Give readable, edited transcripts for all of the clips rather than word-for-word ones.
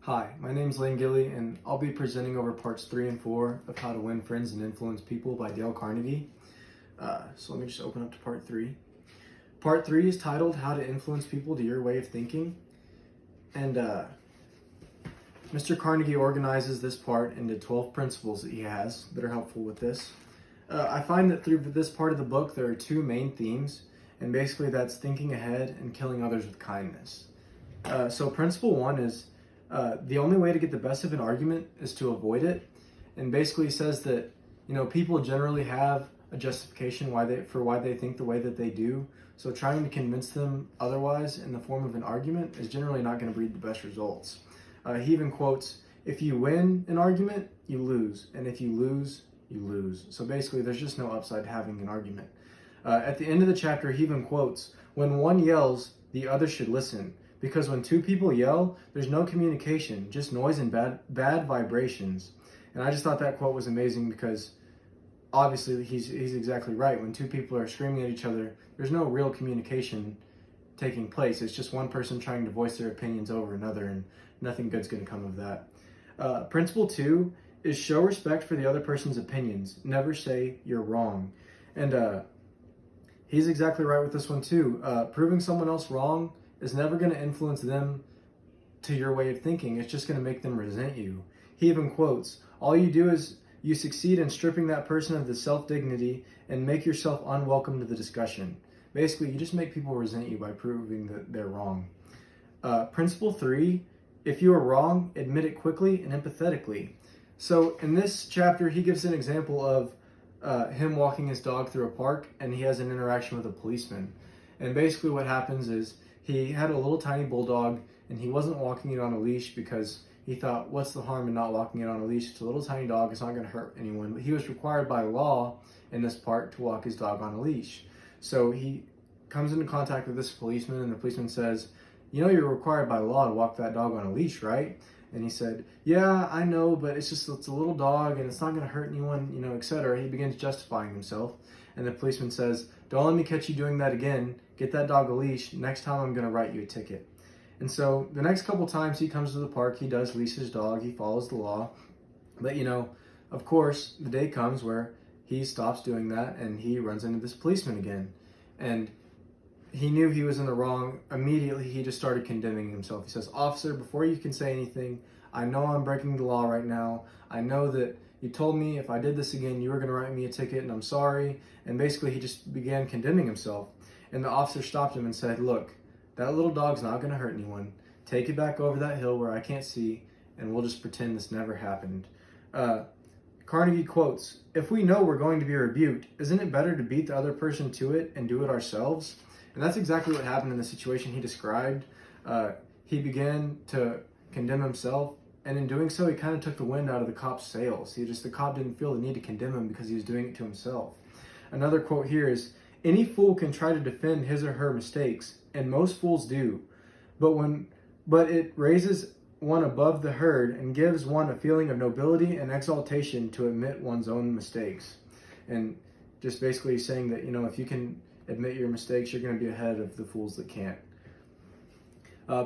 Hi, my name is Lane Gilly, and I'll be presenting over parts 3 and 4 of How to Win Friends and Influence People by Dale Carnegie. So let me just open up to part 3. Part 3 is titled How to Influence People to Your Way of Thinking. And Mr. Carnegie organizes this part into 12 principles that he has that are helpful with this. I find that through this part of the book, there are two main themes, and basically that's thinking ahead and killing others with kindness. So principle 1 is the only way to get the best of an argument is to avoid it, and basically says that people generally have a justification why they think the way that they do. So trying to convince them otherwise in the form of an argument is generally not going to breed the best results. He even quotes, "If you win an argument, you lose, and if you lose, you lose." So basically, there's just no upside to having an argument. At the end of the chapter, he even quotes, "When one yells, the other should listen. Because when two people yell, there's no communication, just noise and bad vibrations." And I just thought that quote was amazing because obviously he's exactly right. When two people are screaming at each other, there's no real communication taking place. It's just one person trying to voice their opinions over another, and nothing good's going to come of that. Principle 2 is show respect for the other person's opinions. Never say you're wrong. And he's exactly right with this one too. Proving someone else wrong is never going to influence them to your way of thinking. It's just going to make them resent you. He even quotes, "All you do is you succeed in stripping that person of the self-dignity and make yourself unwelcome to the discussion." Basically, you just make people resent you by proving that they're wrong. Principle 3, if you are wrong, admit it quickly and empathetically. So in this chapter, he gives an example of him walking his dog through a park, and he has an interaction with a policeman. And basically what happens is he had a little tiny bulldog, and he wasn't walking it on a leash because he thought, what's the harm in not walking it on a leash? It's a little tiny dog, it's not going to hurt anyone. But he was required by law in this park to walk his dog on a leash. So he comes into contact with this policeman, and the policeman says, "You're required by law to walk that dog on a leash, right?" And he said, "Yeah, I know, but it's a little dog, and it's not going to hurt anyone, etc." He begins justifying himself, and the policeman says, "Don't let me catch you doing that again. Get that dog a leash. Next time I'm going to write you a ticket." And so the next couple times he comes to the park, he does leash his dog. He follows the law. But, of course, the day comes where he stops doing that, and he runs into this policeman again. And he knew he was in the wrong. Immediately, he just started condemning himself. He says, "Officer, before you can say anything, I know I'm breaking the law right now. I know that you told me if I did this again, you were going to write me a ticket, and I'm sorry." And basically, he just began condemning himself. And the officer stopped him and said, "Look, that little dog's not going to hurt anyone. Take it back over that hill where I can't see, and we'll just pretend this never happened." Carnegie quotes, "If we know we're going to be rebuked, isn't it better to beat the other person to it and do it ourselves?" And that's exactly what happened in the situation he described. He began to condemn himself, and in doing so, he kind of took the wind out of the cop's sails. The cop didn't feel the need to condemn him because he was doing it to himself. Another quote here is, "Any fool can try to defend his or her mistakes, and most fools do. But it raises one above the herd and gives one a feeling of nobility and exaltation to admit one's own mistakes." And just basically saying that, if you can admit your mistakes, you're going to be ahead of the fools that can't.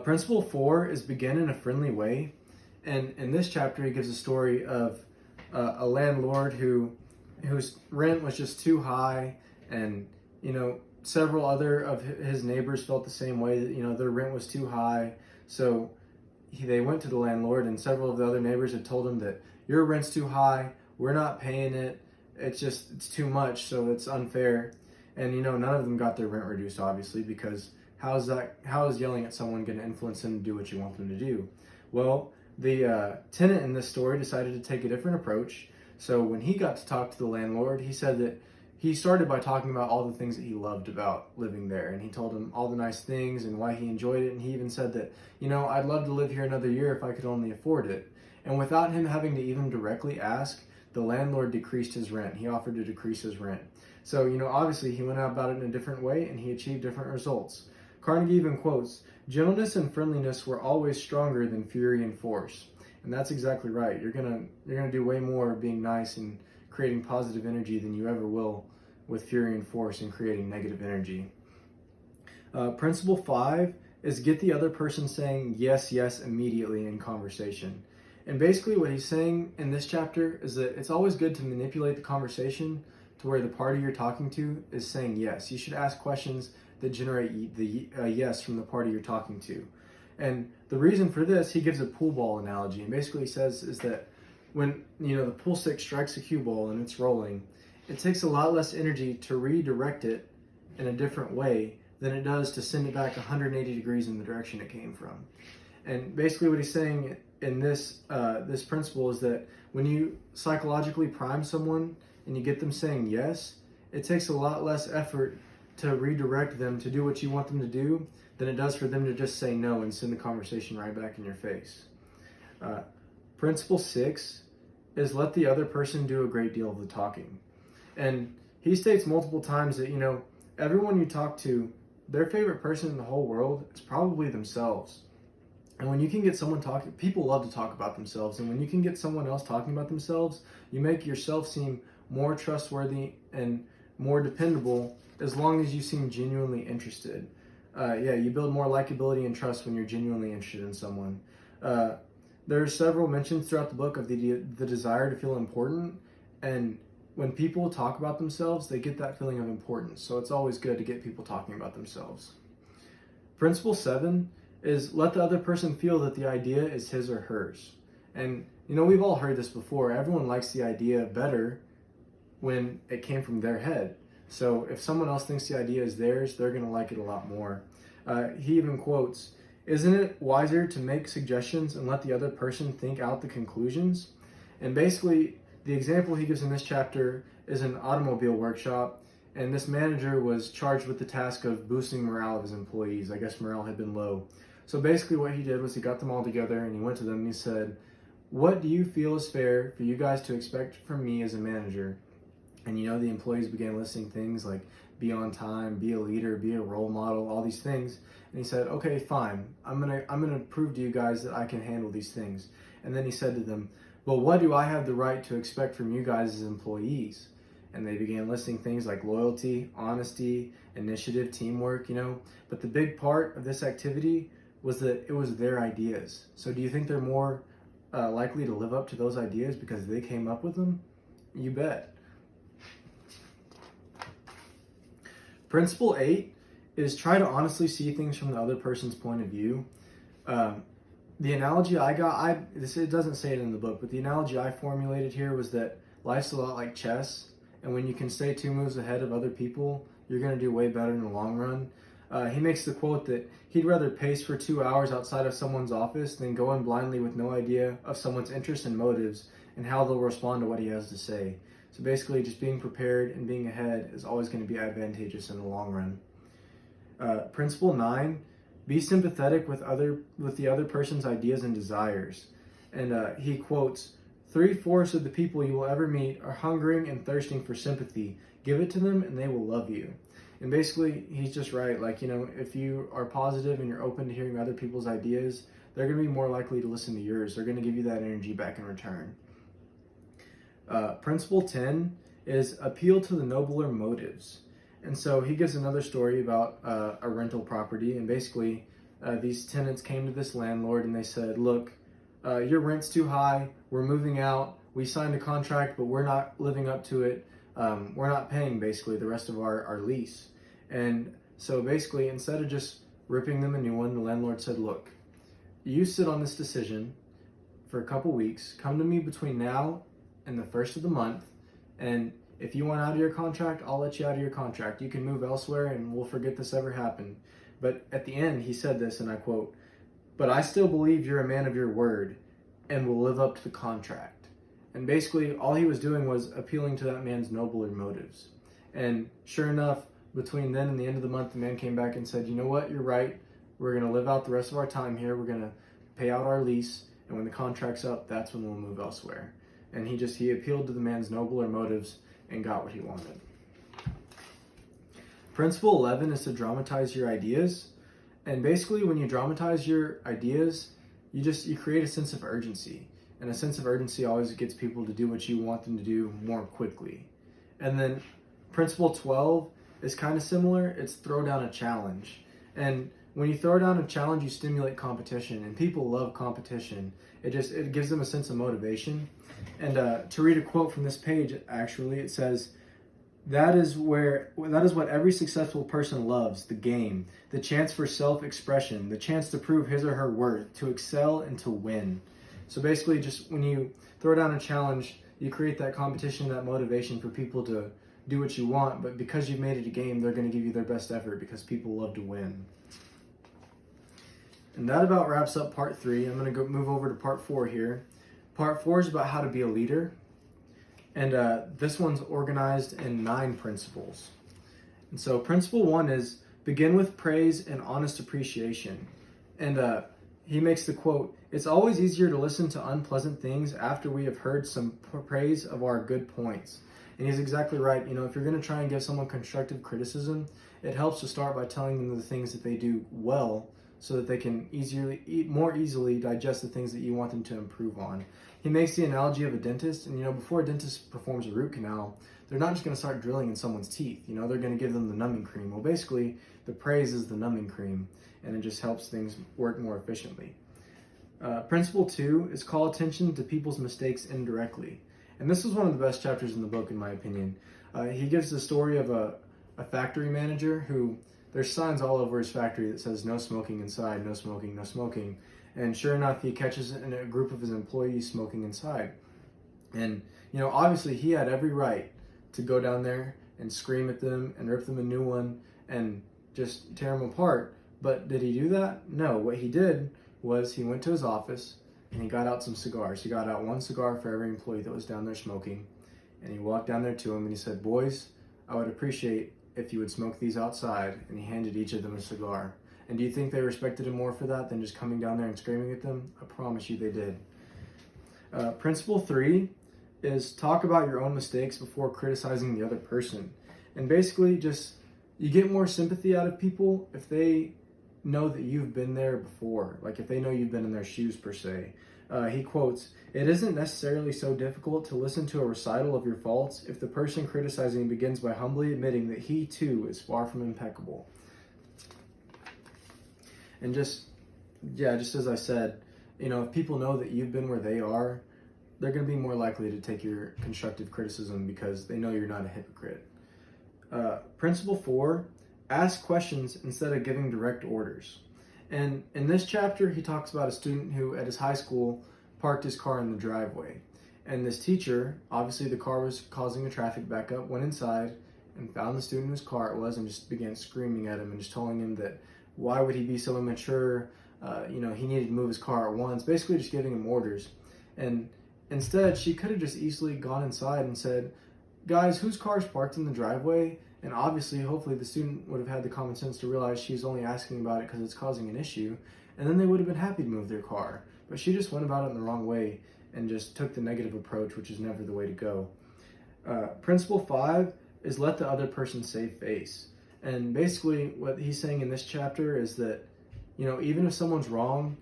Principle 4 is begin in a friendly way. And in this chapter, he gives a story of a landlord whose rent was just too high, and several other of his neighbors felt the same way, that their rent was too high. So they went to the landlord, and several of the other neighbors had told him that your rent's too high, we're not paying it, it's too much, so it's unfair. And none of them got their rent reduced, obviously, because how is yelling at someone going to influence them to do what you want them to do? Well, the tenant in this story decided to take a different approach. So when he got to talk to the landlord, he said that he started by talking about all the things that he loved about living there. And he told him all the nice things and why he enjoyed it. And he even said that, "I'd love to live here another year if I could only afford it." And without him having to even directly ask, the landlord decreased his rent. He offered to decrease his rent. So, obviously he went about it in a different way, and he achieved different results. Carnegie even quotes, "Gentleness and friendliness were always stronger than fury and force." And that's exactly right. You're gonna do way more being nice and creating positive energy than you ever will with fury and force and creating negative energy. Principle 5 is get the other person saying yes, yes immediately in conversation. And basically what he's saying in this chapter is that it's always good to manipulate the conversation to where the party you're talking to is saying yes. You should ask questions that generate the yes from the party you're talking to. And the reason for this, he gives a pool ball analogy, and basically says is that when the pool stick strikes a cue ball and it's rolling, it takes a lot less energy to redirect it in a different way than it does to send it back 180 degrees in the direction it came from. And basically what he's saying in this principle is that when you psychologically prime someone and you get them saying yes, it takes a lot less effort to redirect them to do what you want them to do than it does for them to just say no and send the conversation right back in your face. Principle 6 is let the other person do a great deal of the talking. And he states multiple times that, everyone you talk to, their favorite person in the whole world is probably themselves. And when you can get someone talking, people love to talk about themselves. And when you can get someone else talking about themselves, you make yourself seem more trustworthy and more dependable as long as you seem genuinely interested. You build more likability and trust when you're genuinely interested in someone. There are several mentions throughout the book of the desire to feel important. And when people talk about themselves, they get that feeling of importance. So it's always good to get people talking about themselves. Principle 7 is let the other person feel that the idea is his or hers. And, we've all heard this before. Everyone likes the idea better when it came from their head. So if someone else thinks the idea is theirs, they're going to like it a lot more. He even quotes, "Isn't it wiser to make suggestions and let the other person think out the conclusions?" And basically, the example he gives in this chapter is an automobile workshop, and this manager was charged with the task of boosting morale of his employees. I guess morale had been low. So basically what he did was he got them all together and he went to them and he said, "What do you feel is fair for you guys to expect from me as a manager?" And the employees began listing things like be on time, be a leader, be a role model, all these things. And he said, "Okay, fine. I'm gonna prove to you guys that I can handle these things." And then he said to them, "Well, what do I have the right to expect from you guys as employees?" And they began listing things like loyalty, honesty, initiative, teamwork, But the big part of this activity was that it was their ideas. So do you think they're more likely to live up to those ideas because they came up with them? You bet. Principle 8 is try to honestly see things from the other person's point of view. The analogy I got, it doesn't say it in the book, but the analogy I formulated here was that life's a lot like chess, and when you can stay 2 moves ahead of other people, you're going to do way better in the long run. He makes the quote that he'd rather pace for 2 hours outside of someone's office than go in blindly with no idea of someone's interests and motives and how they'll respond to what he has to say. So basically, just being prepared and being ahead is always going to be advantageous in the long run. Principle 9, be sympathetic with the other person's ideas and desires. And he quotes, 3/4 of the people you will ever meet are hungering and thirsting for sympathy. Give it to them and they will love you. And basically, he's just right. If you are positive and you're open to hearing other people's ideas, they're going to be more likely to listen to yours. They're going to give you that energy back in return. Principle 10 is appeal to the nobler motives. And so he gives another story about a rental property. And basically, these tenants came to this landlord and they said, "Look, your rent's too high. We're moving out. We signed a contract, but we're not living up to it. We're not paying basically the rest of our lease." And so basically, instead of just ripping them a new one, the landlord said, "Look, you sit on this decision for a couple weeks. Come to me between now and the 1st of the month. And if you want out of your contract, I'll let you out of your contract. You can move elsewhere and we'll forget this ever happened." But at the end, he said this, and I quote, "But I still believe you're a man of your word and will live up to the contract." And basically, all he was doing was appealing to that man's nobler motives. And sure enough, between then and the end of the month, the man came back and said, "You know what? You're right. We're going to live out the rest of our time here. We're going to pay out our lease. And when the contract's up, that's when we'll move elsewhere." And he appealed to the man's nobler motives and got what he wanted. Principle 11 is to dramatize your ideas. And basically, when you dramatize your ideas, you create a sense of urgency. And a sense of urgency always gets people to do what you want them to do more quickly. And then principle 12 is kind of similar. It's throw down a challenge. And when you throw down a challenge, you stimulate competition, and people love competition. It gives them a sense of motivation. And to read a quote from this page, actually, it says, that is what every successful person loves, the game, the chance for self-expression, the chance to prove his or her worth, to excel and to win. So basically, just when you throw down a challenge, you create that competition, that motivation for people to do what you want, but because you've made it a game, they're going to give you their best effort because people love to win. And that about wraps up part 3. I'm going to move over to part 4 here. Part 4 is about how to be a leader. And this one's organized in 9 principles. And so principle 1 is begin with praise and honest appreciation. And he makes the quote, "It's always easier to listen to unpleasant things after we have heard some praise of our good points." And he's exactly right. You know, if you're going to try and give someone constructive criticism, it helps to start by telling them the things that they do well so that they can more easily digest the things that you want them to improve on. He makes the analogy of a dentist, and before a dentist performs a root canal, they're not just going to start drilling in someone's teeth. They're going to give them the numbing cream. Well, basically, the praise is the numbing cream, and it just helps things work more efficiently. Principle 2 is call attention to people's mistakes indirectly. And this is one of the best chapters in the book, in my opinion. He gives the story of a factory manager who, there's signs all over his factory that says no smoking inside, no smoking, no smoking. And sure enough, he catches in a group of his employees smoking inside. And, obviously he had every right to go down there and scream at them and rip them a new one and just tear them apart. But did he do that? No. What he did was he went to his office and he got out some cigars. He got out 1 cigar for every employee that was down there smoking. And he walked down there to them and he said, "Boys, I would appreciate if you would smoke these outside." And he handed each of them a cigar. And do you think they respected him more for that than just coming down there and screaming at them? I promise you they did. Principle 3 is talk about your own mistakes before criticizing the other person. And basically just, you get more sympathy out of people if they know that you've been there before. Like if they know you've been in their shoes per se. He quotes, "It isn't necessarily so difficult to listen to a recital of your faults if the person criticizing begins by humbly admitting that he too is far from impeccable." And just as I said, if people know that you've been where they are, they're going to be more likely to take your constructive criticism because they know you're not a hypocrite. Principle 4, ask questions instead of giving direct orders. And in this chapter, he talks about a student who at his high school parked his car in the driveway. And this teacher, obviously the car was causing a traffic backup, went inside and found the student whose car it was and just began screaming at him and just telling him that why would he be so immature? He needed to move his car at once, basically just giving him orders. And instead, she could have just easily gone inside and said, "Guys, whose car is parked in the driveway?" And obviously, hopefully, the student would have had the common sense to realize she's only asking about it because it's causing an issue. And then they would have been happy to move their car. But she just went about it in the wrong way and just took the negative approach, which is never the way to go. Principle 5 is let the other person save face. And basically what he's saying in this chapter is that, even if someone's wrong,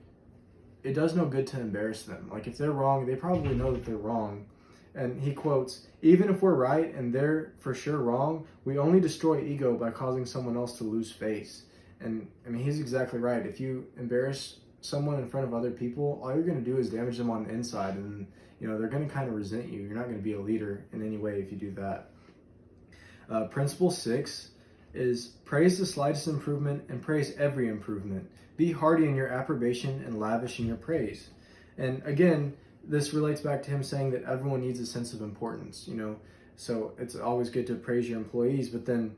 it does no good to embarrass them. Like if they're wrong, they probably know that they're wrong. And he quotes, "Even if we're right and they're for sure wrong, we only destroy ego by causing someone else to lose face." And he's exactly right. If you embarrass someone in front of other people, all you're going to do is damage them on the inside. And, they're going to kind of resent you. You're not going to be a leader in any way if you do that. Principle 6 is praise the slightest improvement and praise every improvement. Be hearty in your approbation and lavish in your praise. And again, this relates back to him saying that everyone needs a sense of importance, so it's always good to praise your employees, but then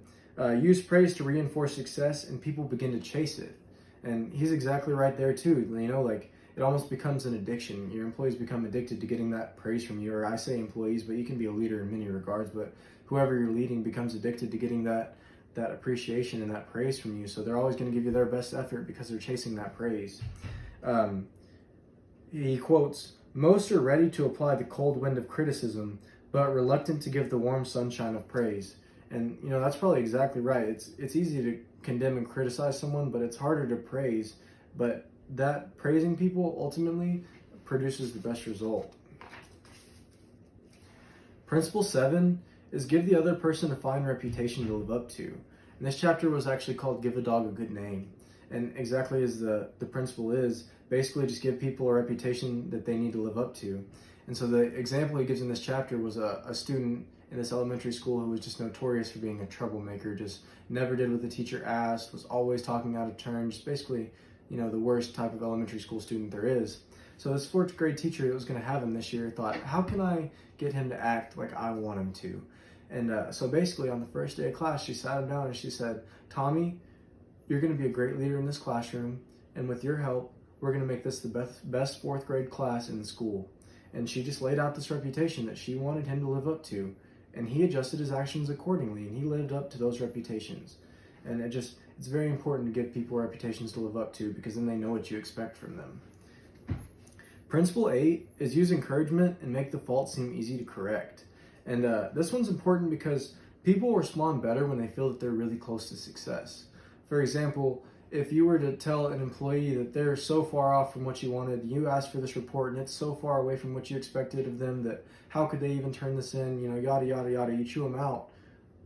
use praise to reinforce success and people begin to chase it. And he's exactly right there too. Like it almost becomes an addiction. Your employees become addicted to getting that praise from you, or I say employees, but you can be a leader in many regards, but whoever you're leading becomes addicted to getting that appreciation and that praise from you. So they're always going to give you their best effort because they're chasing that praise. He quotes, "Most are ready to apply the cold wind of criticism, but reluctant to give the warm sunshine of praise." And that's probably exactly right. It's easy to condemn and criticize someone, but it's harder to praise. But that praising people ultimately produces the best result. Principle 7 is give the other person a fine reputation to live up to. And this chapter was actually called Give a Dog a Good Name. And exactly as the principle is, basically just give people a reputation that they need to live up to. And so the example he gives in this chapter was a student in this elementary school who was just notorious for being a troublemaker, just never did what the teacher asked, was always talking out of turn, just basically, the worst type of elementary school student there is. So this fourth grade teacher that was going to have him this year thought, how can I get him to act like I want him to? And so basically on the first day of class, she sat him down and she said, Tommy, you're going to be a great leader in this classroom, and with your help, we're going to make this the best fourth grade class in the school. And she just laid out this reputation that she wanted him to live up to, and he adjusted his actions accordingly, and he lived up to those reputations. And it's very important to give people reputations to live up to, because then they know what you expect from them. Principle 8 is use encouragement and make the fault seem easy to correct. And this one's important because people respond better when they feel that they're really close to success. For example, if you were to tell an employee that they're so far off from what you wanted, you asked for this report and it's so far away from what you expected of them that how could they even turn this in, yada, yada, yada, you chew them out,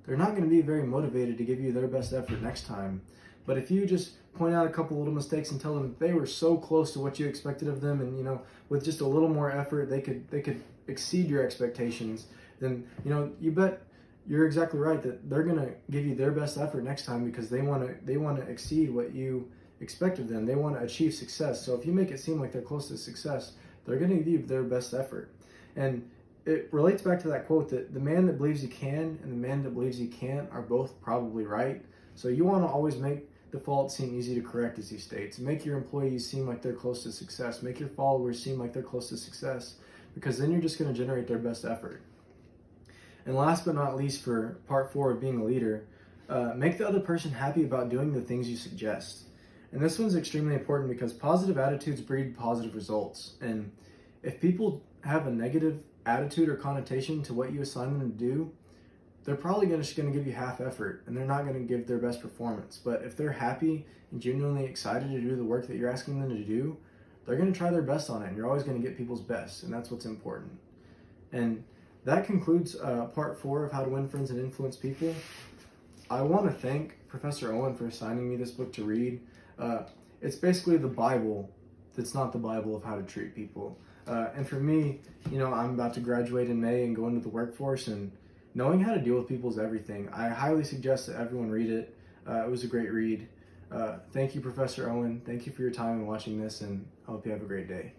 they're not going to be very motivated to give you their best effort next time. But if you just point out a couple little mistakes and tell them that they were so close to what you expected of them, and with just a little more effort they could exceed your expectations, then you bet you're exactly right that they're going to give you their best effort next time, because they want to exceed what you expect of them. They want to achieve success. So if you make it seem like they're close to success, they're going to give you their best effort. And it relates back to that quote that the man that believes he can and the man that believes he can't are both probably right. So you want to always make the fault seem easy to correct, as he states. Make your employees seem like they're close to success. Make your followers seem like they're close to success, because then you're just going to generate their best effort. And last but not least, for part 4 of being a leader, make the other person happy about doing the things you suggest. And this one's extremely important because positive attitudes breed positive results. And if people have a negative attitude or connotation to what you assign them to do, they're probably just going to give you half effort, and they're not going to give their best performance. But if they're happy and genuinely excited to do the work that you're asking them to do, they're going to try their best on it, and you're always going to get people's best, and that's what's important. And that concludes part 4 of How to Win Friends and Influence People. I want to thank Professor Owen for assigning me this book to read. It's basically the Bible that's not the Bible of how to treat people. And for me, I'm about to graduate in May and go into the workforce, and knowing how to deal with people is everything. I highly suggest that everyone read it. It was a great read. Thank you, Professor Owen. Thank you for your time and watching this, and I hope you have a great day.